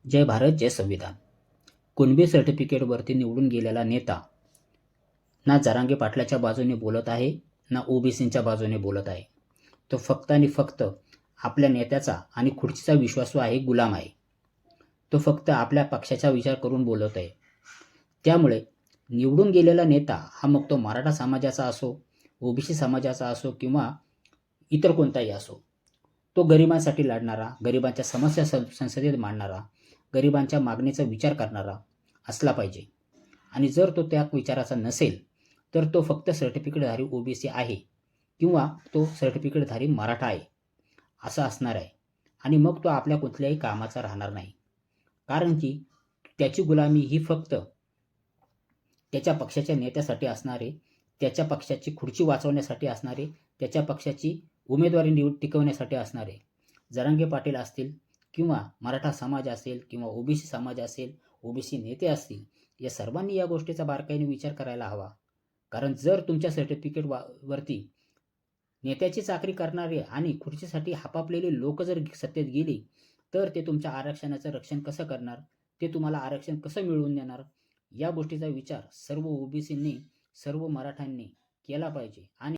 जय भारत जय संविधान. कुणबी सर्टिफिकेटवरती निवडून गेलेला नेता ना जरांगे पाटलाच्या बाजूने बोलत आहे ना ओबीसींच्या बाजूने बोलत आहे. तो फक्त आणि फक्त आपल्या नेत्याचा आणि खुर्चीचा विश्वासू आहे, गुलाम आहे. तो फक्त आपल्या पक्षाचा विचार करून बोलत आहे. त्यामुळे निवडून गेलेला नेता हा मग तो मराठा समाजाचा असो, ओबीसी समाजाचा असो किंवा इतर कोणताही असो, तो गरिबांसाठी लढणारा, गरिबांच्या समस्या संसदेत मांडणारा, गरिबांच्या मागणीचा विचार करणारा असला पाहिजे. आणि जर तो त्या विचाराचा नसेल तर तो फक्त सर्टिफिकेटधारी ओबीसी आहे किंवा तो सर्टिफिकेटधारी मराठा आहे असं असणार आहे. आणि मग तो आपल्या कुठल्याही कामाचा राहणार नाही. कारण की त्याची गुलामी ही फक्त त्याच्या पक्षाच्या नेत्यासाठी असणारे, त्याच्या पक्षाची खुर्ची वाचवण्यासाठी असणारे, त्याच्या पक्षाची उमेदवारी टिकवण्यासाठी असणारे जरांगे पाटील असतील किंवा मराठा समाज असेल किंवा ओबीसी समाज असेल, ओबीसी नेते असतील, या सर्वांनी या गोष्टीचा बारकाईने विचार करायला हवा. कारण जर तुमच्या सर्टिफिकेट वरती नेत्याची चाकरी करणारे आणि खुर्चीसाठी हापापलेले लोक जर सत्तेत गेली तर ते तुमच्या आरक्षणाचं रक्षण कसं करणार, ते तुम्हाला आरक्षण कसं मिळवून देणार, या गोष्टीचा विचार सर्व ओबीसींनी, सर्व मराठ्यांनी केला पाहिजे. आणि